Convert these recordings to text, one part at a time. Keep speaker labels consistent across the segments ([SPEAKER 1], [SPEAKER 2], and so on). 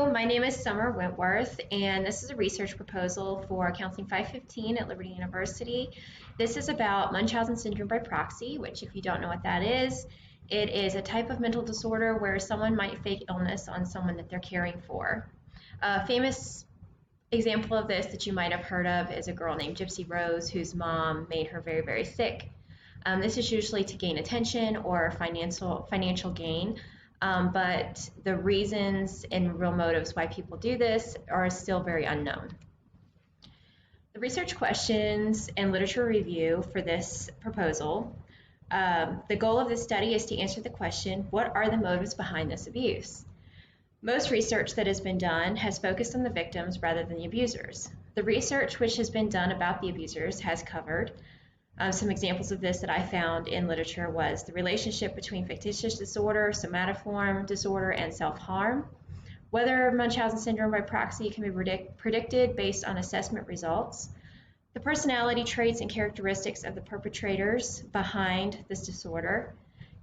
[SPEAKER 1] Hello, my name is Summer Wentworth, and this is a research proposal for Counseling 515 at Liberty University. This is about Munchausen Syndrome by proxy, which, if you don't know what that is, it is a type of mental disorder where someone might fake illness on someone that they're caring for. A famous example of this that you might have heard of is a girl named Gypsy Rose, whose mom made her very, very sick. This is usually to gain attention or financial gain. But the reasons and real motives why people do this are still very unknown. The research questions and literature review for this proposal, the goal of this study is to answer the question, what are the motives behind this abuse? Most research that has been done has focused on the victims rather than the abusers. The research which has been done about the abusers has covered some examples of this that I found in literature was the relationship between fictitious disorder, somatoform disorder, and self-harm, whether Munchausen syndrome by proxy can be predicted based on assessment results, the personality traits and characteristics of the perpetrators behind this disorder,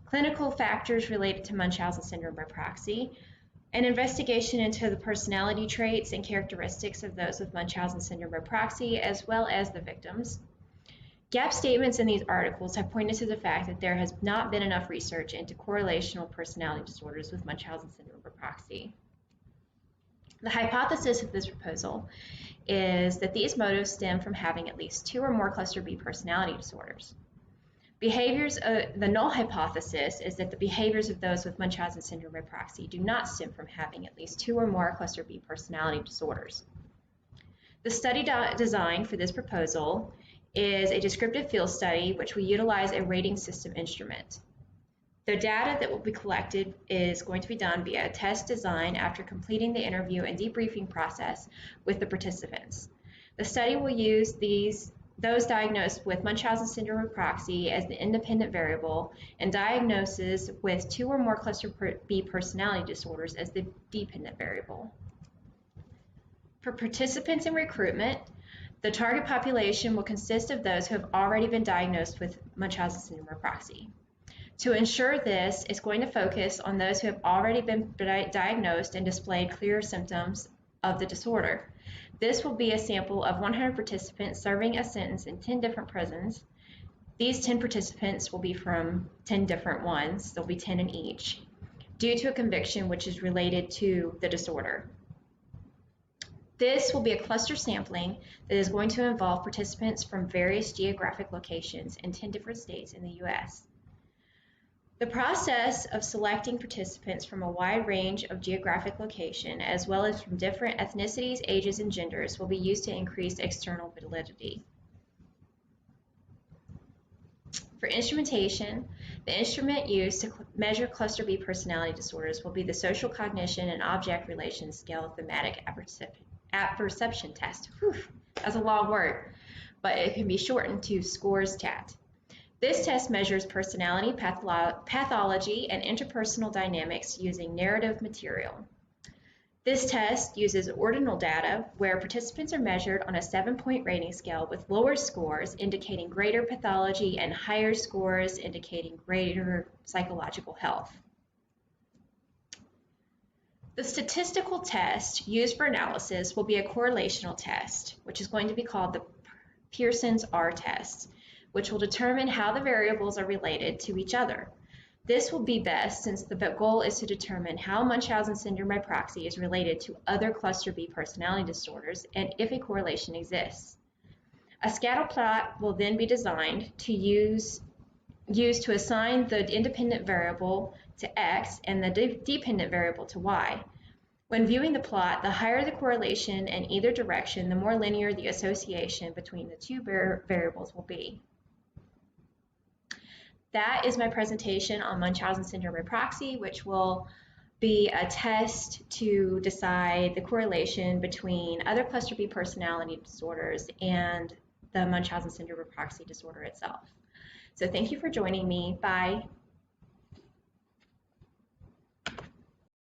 [SPEAKER 1] clinical factors related to Munchausen syndrome by proxy, an investigation into the personality traits and characteristics of those with Munchausen syndrome by proxy, as well as the victims. Gap statements in these articles have pointed to the fact that there has not been enough research into correlational personality disorders with Munchausen syndrome by proxy. The hypothesis of this proposal is that these motives stem from having at least 2 or more cluster B personality disorders. The null hypothesis is that the behaviors of those with Munchausen syndrome by proxy do not stem from having at least 2 or more cluster B personality disorders. The study design for this proposal is a descriptive field study which will utilize a rating system instrument. The data that will be collected is going to be done via a test design after completing the interview and debriefing process with the participants. The study will use those diagnosed with Munchausen syndrome by proxy as the independent variable and diagnosis with 2 or more cluster B personality disorders as the dependent variable. For participants in recruitment, the target population will consist of those who have already been diagnosed with Munchausen syndrome by proxy. To ensure this, it's going to focus on those who have already been diagnosed and displayed clear symptoms of the disorder. This will be a sample of 100 participants serving a sentence in 10 different prisons. These 10 participants will be from 10 different ones. There'll be 10 in each, due to a conviction which is related to the disorder. This will be a cluster sampling that is going to involve participants from various geographic locations in 10 different states in the U.S. The process of selecting participants from a wide range of geographic location, as well as from different ethnicities, ages, and genders, will be used to increase external validity. For instrumentation, the instrument used to measure cluster B personality disorders will be the Social Cognition and Object Relations Scale Thematic Apperception Test. Whew, that's a long word, but it can be shortened to SCORES-TAT. This test measures personality, pathology, and interpersonal dynamics using narrative material. This test uses ordinal data where participants are measured on a 7-point rating scale with lower scores indicating greater pathology and higher scores indicating greater psychological health. The statistical test used for analysis will be a correlational test, which is going to be called the Pearson's R test, which will determine how the variables are related to each other. This will be best since the goal is to determine how Munchausen syndrome by proxy is related to other cluster B personality disorders and if a correlation exists. A scatter plot will then be designed to use to assign the independent variable to X and the dependent variable to Y. When viewing the plot, the higher the correlation in either direction, the more linear the association between the 2 variables will be. That is my presentation on Munchausen syndrome by proxy, which will be a test to decide the correlation between other cluster B personality disorders and the Munchausen syndrome by proxy disorder itself. So thank you for joining me. Bye.